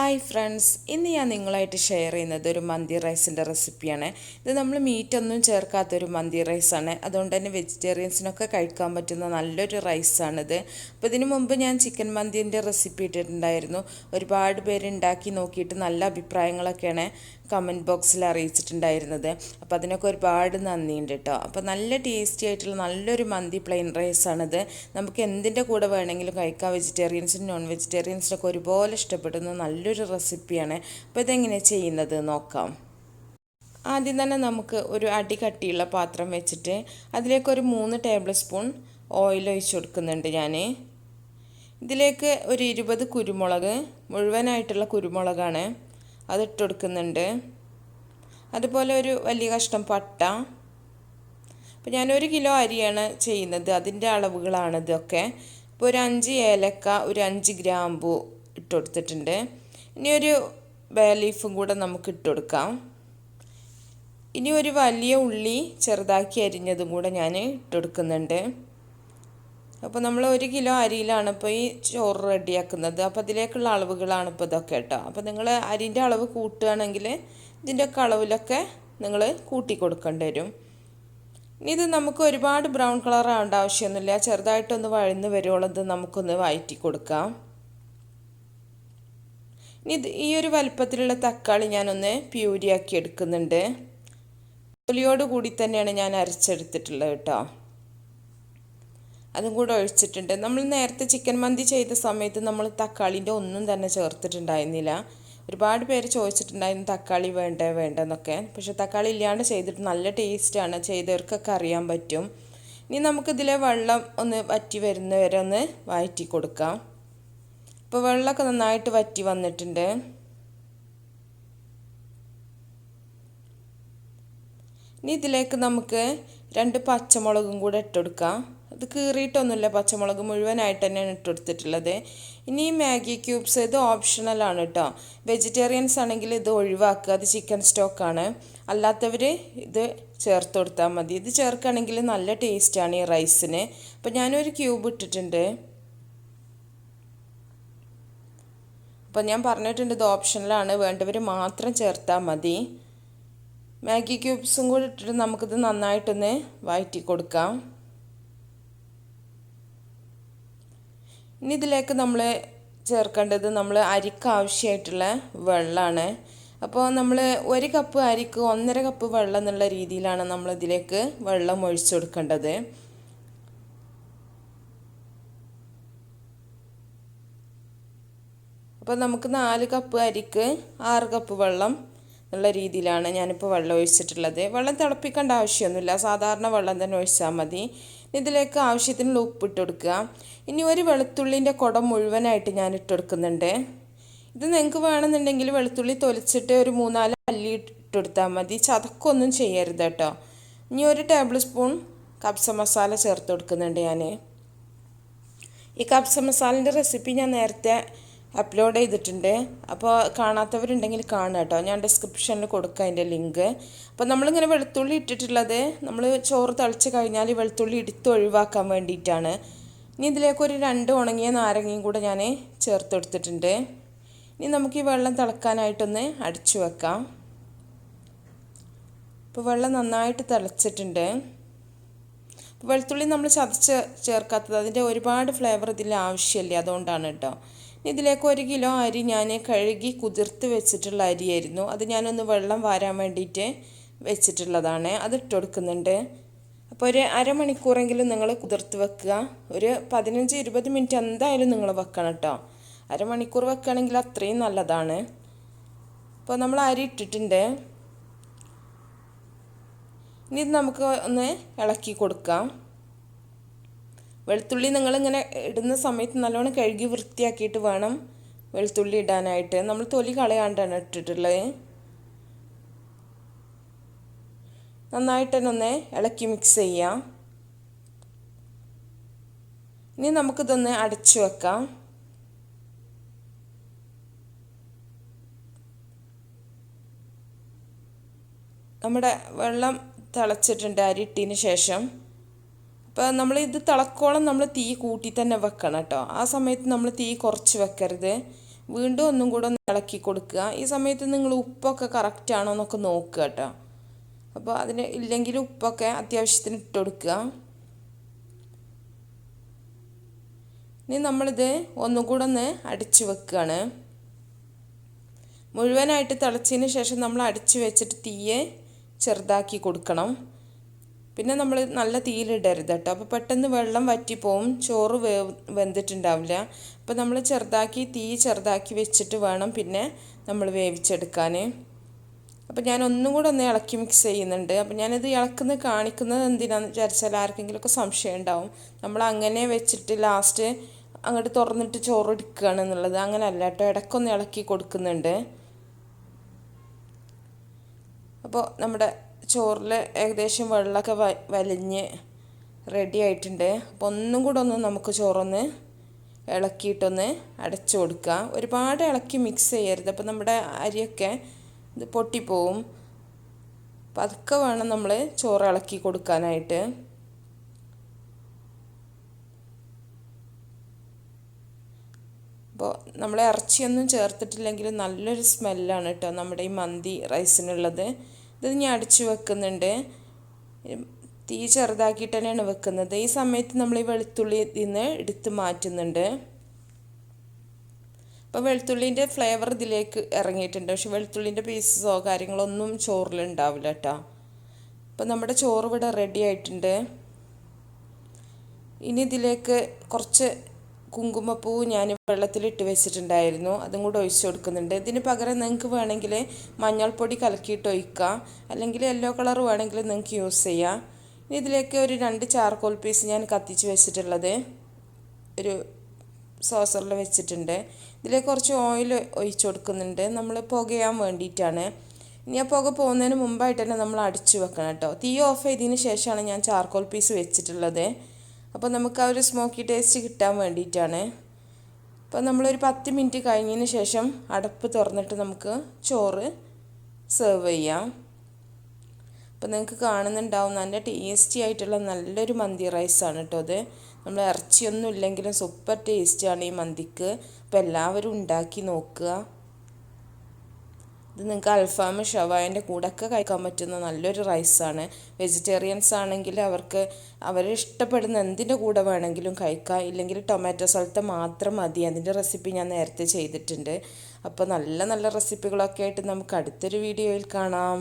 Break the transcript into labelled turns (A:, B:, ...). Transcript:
A: Hi friends, ഇന്ന് ഞാൻ നിങ്ങളായിട്ട് ഷെയർ ചെയ്യുന്നത് ഒരു മന്തി റൈസിൻ്റെ റെസിപ്പിയാണ്. ഇത് നമ്മൾ മീറ്റൊന്നും ചേർക്കാത്തൊരു മന്തി റൈസാണ്. അതുകൊണ്ട് തന്നെ വെജിറ്റേറിയൻസിനൊക്കെ കഴിക്കാൻ പറ്റുന്ന നല്ലൊരു റൈസാണിത്. അപ്പോൾ ഇതിനു മുമ്പ് ഞാൻ ചിക്കൻ മന്തിൻ്റെ റെസിപ്പി ഇട്ടിട്ടുണ്ടായിരുന്നു. ഒരുപാട് പേര് ഉണ്ടാക്കി നോക്കിയിട്ട് നല്ല അഭിപ്രായങ്ങളൊക്കെയാണ് കമൻറ്റ് ബോക്സിൽ അറിയിച്ചിട്ടുണ്ടായിരുന്നത്. അപ്പോൾ അതിനൊക്കെ ഒരുപാട് നന്ദിയുണ്ട് കേട്ടോ. അപ്പോൾ നല്ല ടേസ്റ്റി ആയിട്ടുള്ള നല്ലൊരു മന്തി പ്ലെയിൻ റൈസാണിത്. നമുക്ക് എന്തിൻ്റെ കൂടെ വേണമെങ്കിലും കഴിക്കാം. വെജിറ്റേറിയൻസിനും നോൺ വെജിറ്റേറിയൻസിനൊക്കെ ഒരുപോലെ ഇഷ്ടപ്പെടുന്ന നല്ലൊരു റെസിപ്പിയാണ്. അപ്പോൾ ഇതെങ്ങനെ ചെയ്യുന്നത് നോക്കാം. ആദ്യം തന്നെ നമുക്ക് ഒരു അടി കട്ടിയുള്ള പാത്രം വെച്ചിട്ട് അതിലേക്ക് ഒരു 3 ടേബിൾ സ്പൂൺ ഓയിൽ ഒഴിച്ച് കൊടുക്കുന്നുണ്ട് ഞാൻ. ഇതിലേക്ക് ഒരു 20 കുരുമുളക്, മുഴുവനായിട്ടുള്ള കുരുമുളകാണ്, അതിട്ട് കൊടുക്കുന്നുണ്ട്. അതുപോലെ ഒരു വലിയ കഷ്ണം പട്ട. അപ്പോൾ ഞാൻ 1 കിലോ അരിയാണ് ചെയ്യുന്നത്, അതിൻ്റെ അളവുകളാണ് ഇതൊക്കെ. ഇപ്പോൾ ഒരു 5 ഏലക്ക, ഒരു 5 ഗ്രാമ്പു ഇട്ട് കൊടുത്തിട്ടുണ്ട്. ഇനി ഒരു ബേ ലീഫും കൂടെ നമുക്ക് ഇട്ട് കൊടുക്കാം. ഇനി ഒരു വലിയ ഉള്ളി ചെറുതാക്കി അരിഞ്ഞതും കൂടെ ഞാൻ ഇട്ട് കൊടുക്കുന്നുണ്ട്. അപ്പോൾ നമ്മൾ 1 കിലോ അരിയിലാണ് ഇപ്പോൾ ഈ ചോറ് റെഡിയാക്കുന്നത്. അപ്പോൾ അതിലേക്കുള്ള അളവുകളാണ് ഇപ്പോൾ ഇതൊക്കെ കേട്ടോ. അപ്പോൾ നിങ്ങൾ അരിൻ്റെ അളവ് കൂട്ടുകയാണെങ്കിൽ ഇതിൻ്റെയൊക്കെ അളവിലൊക്കെ നിങ്ങൾ കൂട്ടി കൊടുക്കേണ്ടി വരും. ഇനി ഇത് നമുക്ക് ഒരുപാട് ബ്രൗൺ കളർ ആവേണ്ട ആവശ്യമൊന്നുമില്ല. ചെറുതായിട്ടൊന്ന് വഴന്ന് വരുവോളം ഇത് നമുക്കൊന്ന് വഴറ്റി കൊടുക്കാം. ഇനി ഈ ഒരു വലുപ്പത്തിലുള്ള തക്കാളി ഞാനൊന്ന് പ്യൂരിയാക്കി എടുക്കുന്നുണ്ട്. തൊലിയോട് കൂടി തന്നെയാണ് ഞാൻ അരച്ചെടുത്തിട്ടുള്ളത് കേട്ടോ. അതും കൂടെ ഒഴിച്ചിട്ടുണ്ട്. നമ്മൾ നേരത്തെ ചിക്കൻ മന്തി ചെയ്ത സമയത്ത് നമ്മൾ തക്കാളിൻ്റെ ഒന്നും തന്നെ ചേർത്തിട്ടുണ്ടായിരുന്നില്ല. ഒരുപാട് പേര് ചോദിച്ചിട്ടുണ്ടായിരുന്നു തക്കാളി വേണ്ടെന്നൊക്കെ. പക്ഷേ തക്കാളി ഇല്ലാണ്ട് ചെയ്തിട്ട് നല്ല ടേസ്റ്റാണ്, ചെയ്തവർക്കൊക്കെ അറിയാൻ പറ്റും. ഇനി നമുക്കിതിലെ വെള്ളം ഒന്ന് വറ്റി വരുന്നവരെ ഒന്ന് വഴറ്റി കൊടുക്കാം. ഇപ്പോൾ വെള്ളമൊക്കെ നന്നായിട്ട് വറ്റി വന്നിട്ടുണ്ട്. ഇനി ഇതിലേക്ക് നമുക്ക് 2 പച്ചമുളകും കൂടെ ഇട്ട് കൊടുക്കാം. അത് കീറിയിട്ടൊന്നുമില്ല, പച്ചമുളക് മുഴുവനായിട്ട് തന്നെയാണ് ഇട്ട് കൊടുത്തിട്ടുള്ളത്. ഇനി മാഗി ക്യൂബ്സ്, ഇത് ഓപ്ഷണലാണ് കേട്ടോ. വെജിറ്റേറിയൻസ് ആണെങ്കിൽ ഇത് ഒഴിവാക്കുക, അത് ചിക്കൻ സ്റ്റോക്കാണ്. അല്ലാത്തവർ ഇത് ചേർത്ത് കൊടുത്താൽ മതി. ഇത് ചേർക്കുകയാണെങ്കിൽ നല്ല ടേസ്റ്റാണ് ഈ റൈസിന്. അപ്പോൾ ഞാനൊരു ക്യൂബ് ഇട്ടിട്ടുണ്ട്. അപ്പോൾ ഞാൻ പറഞ്ഞിട്ടുണ്ട് ഇത് ഓപ്ഷണലാണ്, വേണ്ടവർ മാത്രം ചേർത്താൽ മതി. മാഗി ക്യൂബ്സും കൂടി ഇട്ടിട്ട് നമുക്കിത് നന്നായിട്ടൊന്ന് വഴറ്റി കൊടുക്കാം. ഇനി ഇതിലേക്ക് നമ്മൾ ചേർക്കേണ്ടത് നമ്മൾ അരിക്ക് ആവശ്യമായിട്ടുള്ള വെള്ളമാണ്. അപ്പോൾ നമ്മൾ 1 കപ്പ് അരിക്ക് 1.5 കപ്പ് വെള്ളം എന്നുള്ള രീതിയിലാണ് നമ്മൾ ഇതിലേക്ക് വെള്ളം ഒഴിച്ചു കൊടുക്കേണ്ടത്. അപ്പോൾ നമുക്ക് 4 കപ്പ് അരിക്ക് 6 കപ്പ് വെള്ളം എന്നുള്ള രീതിയിലാണ് ഞാനിപ്പോൾ വെള്ളം ഒഴിച്ചിട്ടുള്ളത്. വെള്ളം തിളപ്പിക്കേണ്ട ആവശ്യമൊന്നുമില്ല, സാധാരണ വെള്ളം തന്നെ ഒഴിച്ചാൽ മതി. ഇതിലേക്ക് ആവശ്യത്തിനുള്ള ഉപ്പിട്ട് കൊടുക്കുക. ഇനി ഒരു വെളുത്തുള്ളിൻ്റെ കുടം മുഴുവനായിട്ട് ഞാൻ ഇട്ട് കൊടുക്കുന്നുണ്ട്. ഇത് നിങ്ങൾക്ക് വേണമെന്നുണ്ടെങ്കിൽ വെളുത്തുള്ളി തൊലിച്ചിട്ട് ഒരു 3-4 അല്ലി ഇട്ട് കൊടുത്താൽ മതി, ചതക്കൊന്നും ചെയ്യരുത് കേട്ടോ. ഇനി 1 ടേബിൾ സ്പൂൺ കബ്സ മസാല ചേർത്ത് കൊടുക്കുന്നുണ്ട് ഞാൻ. ഈ കബ്സ മസാലൻ്റെ റെസിപ്പി ഞാൻ നേരത്തെ അപ്ലോഡ് ചെയ്തിട്ടുണ്ട്. അപ്പോൾ കാണാത്തവരുണ്ടെങ്കിൽ കാണുക കേട്ടോ, ഞാൻ ഡിസ്ക്രിപ്ഷനിൽ കൊടുക്കാം അതിൻ്റെ ലിങ്ക്. അപ്പോൾ നമ്മളിങ്ങനെ വെളുത്തുള്ളി ഇട്ടിട്ടുള്ളത് നമ്മൾ ചോറ് തിളച്ച് കഴിഞ്ഞാൽ വെളുത്തുള്ളി എടുത്ത് ഒഴിവാക്കാൻ വേണ്ടിയിട്ടാണ്. ഇനി ഇതിലേക്കൊരു 2 ഉണങ്ങിയ നാരങ്ങയും കൂടെ ഞാൻ ചേർത്ത് കൊടുത്തിട്ടുണ്ട്. ഇനി നമുക്ക് ഈ വെള്ളം തിളക്കാനായിട്ടൊന്ന് അടിച്ചു വെക്കാം. ഇപ്പോൾ വെള്ളം നന്നായിട്ട് തിളച്ചിട്ടുണ്ട്. വെളുത്തുള്ളി നമ്മൾ ചതച്ച് ചേർക്കാത്തത്, അതിൻ്റെ ഒരുപാട് ഫ്ലേവർ ഇതിൽ ആവശ്യമില്ല, അതുകൊണ്ടാണ് കേട്ടോ. ഇതിലേക്ക് 1 കിലോ അരി ഞാൻ കഴുകി കുതിർത്ത് വെച്ചിട്ടുള്ള അരിയായിരുന്നു. അത് ഞാനൊന്ന് വെള്ളം വാരാൻ വേണ്ടിയിട്ട് വെച്ചിട്ടുള്ളതാണ്, അത് ഇട്ട് കൊടുക്കുന്നുണ്ട്. അപ്പോൾ ഒരു അരമണിക്കൂറെങ്കിലും നിങ്ങൾ കുതിർത്ത് വെക്കുക. ഒരു 15-20 മിനിറ്റ് എന്തായാലും നിങ്ങൾ വെക്കണം കേട്ടോ. അരമണിക്കൂർ വെക്കുകയാണെങ്കിൽ അത്രയും നല്ലതാണ്. അപ്പോൾ നമ്മൾ അരി ഇട്ടിട്ടുണ്ട്. ഇനി ഇത് നമുക്ക് ഒന്ന് ഇളക്കി കൊടുക്കാം. വെളുത്തുള്ളി നിങ്ങളിങ്ങനെ ഇടുന്ന സമയത്ത് നല്ലോണം കഴുകി വൃത്തിയാക്കിയിട്ട് വേണം വെളുത്തുള്ളി ഇടാനായിട്ട്. നമ്മൾ തൊലി കളയാണ്ടാണ് ഇട്ടിട്ടുള്ളത്. നന്നായിട്ട് തന്നെ ഒന്ന് ഇളക്കി മിക്സ് ചെയ്യാം. ഇനി നമുക്കിതൊന്ന് അടച്ചു വെക്കാം. നമ്മുടെ വെള്ളം തിളച്ചിട്ടുണ്ട് അരി ഇട്ടതിന് ശേഷം. അപ്പോൾ നമ്മൾ ഇത് തിളക്കോളം നമ്മൾ തീ കൂട്ടി തന്നെ വെക്കണം കേട്ടോ. ആ സമയത്ത് നമ്മൾ തീ കുറച്ച് വെക്കരുത്. വീണ്ടും ഒന്നും കൂടെ ഒന്ന് ഇളക്കി കൊടുക്കുക. ഈ സമയത്ത് നിങ്ങൾ ഉപ്പൊക്കെ കറക്റ്റ് ആണോ എന്നൊക്കെ നോക്കുക കേട്ടോ. അപ്പോൾ അതിന് ഇല്ലെങ്കിൽ ഉപ്പൊക്കെ അത്യാവശ്യത്തിന് ഇട്ട് കൊടുക്കുക. ഇനി നമ്മളിത് ഒന്നും കൂടെ ഒന്ന് അടിച്ചു വെക്കുകയാണ്. മുഴുവനായിട്ട് തിളച്ചതിന് ശേഷം നമ്മൾ അടിച്ചു വെച്ചിട്ട് തീയെ ചെറുതാക്കി കൊടുക്കണം. പിന്നെ നമ്മൾ നല്ല തീയിലിടരുത് കേട്ടോ. അപ്പോൾ പെട്ടെന്ന് വെള്ളം വറ്റിപ്പോവും, ചോറ് വെന്തിട്ടുണ്ടാവില്ല. അപ്പോൾ നമ്മൾ തീ ചെറുതാക്കി വെച്ചിട്ട് വേണം പിന്നെ നമ്മൾ വേവിച്ചെടുക്കാൻ. അപ്പോൾ ഞാൻ ഒന്നും കൂടെ ഒന്ന് ഇളക്കി മിക്സ് ചെയ്യുന്നുണ്ട്. അപ്പോൾ ഞാനിത് കാണിക്കുന്നത് എന്തിനാണെന്ന് വിചാരിച്ചാൽ ആർക്കെങ്കിലുമൊക്കെ സംശയം ഉണ്ടാവും. നമ്മൾ അങ്ങനെ വെച്ചിട്ട് ലാസ്റ്റ് അങ്ങോട്ട് തുറന്നിട്ട് ചോറ് എടുക്കുകയാണ് എന്നുള്ളത്. അങ്ങനെയല്ല കേട്ടോ, ഇടയ്ക്കൊന്ന് ഇളക്കി കൊടുക്കുന്നുണ്ട്. അപ്പോൾ നമ്മുടെ ചോറിൽ ഏകദേശം വെള്ളമൊക്കെ വലിഞ്ഞ് റെഡി ആയിട്ടുണ്ട്. അപ്പോൾ ഒന്നും കൂടെ നമുക്ക് ചോറൊന്ന് ഇളക്കിയിട്ടൊന്ന് അടച്ചു കൊടുക്കുക. ഒരുപാട് ഇളക്കി മിക്സ് ചെയ്യരുത്, അപ്പോൾ നമ്മുടെ അരിയൊക്കെ ഇത് പൊട്ടിപ്പോവും. അപ്പോൾ അതൊക്കെ വേണം നമ്മൾ ചോറ് ഇളക്കി കൊടുക്കാനായിട്ട്. അപ്പോൾ നമ്മൾ ഇറച്ചിയൊന്നും ചേർത്തിട്ടില്ലെങ്കിൽ നല്ലൊരു സ്മെല്ലാണ് കേട്ടോ നമ്മുടെ ഈ മന്തി റൈസിനുള്ളത്. ഇത് ഞാൻ അടിച്ചു വെക്കുന്നുണ്ട്. തീ ചെറുതാക്കിയിട്ട് തന്നെയാണ് വെക്കുന്നത്. ഈ സമയത്ത് നമ്മൾ ഈ വെളുത്തുള്ളി ഇതിന്ന് എടുത്ത് മാറ്റുന്നുണ്ട്. അപ്പോൾ വെളുത്തുള്ളീൻ്റെ ഫ്ലേവർ ഇതിലേക്ക് ഇറങ്ങിയിട്ടുണ്ട്. പക്ഷെ വെളുത്തുള്ളീൻ്റെ പീസസോ കാര്യങ്ങളൊന്നും ചോറിലുണ്ടാവില്ല കേട്ടോ. അപ്പോൾ നമ്മുടെ ചോറ് ഇവിടെ റെഡി ആയിട്ടുണ്ട്. ഇനി ഇതിലേക്ക് കുറച്ച് കുങ്കുമപ്പൂ ഞാൻ വെള്ളത്തിലിട്ട് വെച്ചിട്ടുണ്ടായിരുന്നു, അതും കൂടെ ഒഴിച്ചു കൊടുക്കുന്നുണ്ട്. ഇതിന് പകരം നിങ്ങൾക്ക് വേണമെങ്കിൽ മഞ്ഞൾപ്പൊടി കലക്കിയിട്ട് ഒഴിക്കുക, അല്ലെങ്കിൽ യെല്ലോ കളർ വേണമെങ്കിൽ നിങ്ങൾക്ക് യൂസ് ചെയ്യാം. ഇനി ഇതിലേക്ക് ഒരു 2 ചാർക്കോൾ പീസ് ഞാൻ കത്തിച്ച് വെച്ചിട്ടുള്ളത് ഒരു സോസറിൽ വെച്ചിട്ടുണ്ട്. ഇതിലേക്ക് കുറച്ച് ഓയിൽ ഒഴിച്ചു കൊടുക്കുന്നുണ്ട്, നമ്മൾ പുകയാൻ വേണ്ടിയിട്ടാണ്. ഇനി ആ പുക പോകുന്നതിന് മുമ്പായിട്ട് തന്നെ നമ്മൾ അടിച്ചു വെക്കണം കേട്ടോ. തീ ഓഫ് ചെയ്തതിന് ശേഷമാണ് ഞാൻ ചാർക്കോൾ പീസ് വെച്ചിട്ടുള്ളത്. അപ്പോൾ നമുക്ക് ആ ഒരു സ്മോക്കി ടേസ്റ്റ് കിട്ടാൻ വേണ്ടിയിട്ടാണ്. അപ്പോൾ നമ്മളൊരു 10 മിനിറ്റ് കഴിഞ്ഞതിന് ശേഷം അടപ്പ് തുറന്നിട്ട് നമുക്ക് ചോറ് സെർവ് ചെയ്യാം. അപ്പോൾ നിങ്ങൾക്ക് കാണുന്നുണ്ടാവും നല്ല ടേസ്റ്റി ആയിട്ടുള്ള നല്ലൊരു മന്തി റൈസാണ് കേട്ടോ അത്. നമ്മൾ ഇറച്ചിയൊന്നും ഇല്ലെങ്കിലും സൂപ്പർ ടേസ്റ്റിയാണ് ഈ മന്തിക്ക്. അപ്പോൾ എല്ലാവരും ഉണ്ടാക്കി നോക്കുക. ഇത് നിങ്ങൾക്ക് അൽഫാം ഷവായൻ്റെ കൂടെയൊക്കെ കഴിക്കാൻ പറ്റുന്ന നല്ലൊരു റൈസാണ്. വെജിറ്റേറിയൻസ് ആണെങ്കിൽ അവർ ഇഷ്ടപ്പെടുന്ന എന്തിൻ്റെ കൂടെ വേണമെങ്കിലും കഴിക്കാം. ഇല്ലെങ്കിൽ ടൊമാറ്റോ സോൾട്ട് മാത്രം മതി. അതിൻ്റെ റെസിപ്പി ഞാൻ നേരത്തെ ചെയ്തിട്ടുണ്ട്. അപ്പോൾ നല്ല നല്ല റെസിപ്പികളൊക്കെ ആയിട്ട് നമുക്ക് അടുത്തൊരു വീഡിയോയിൽ കാണാം.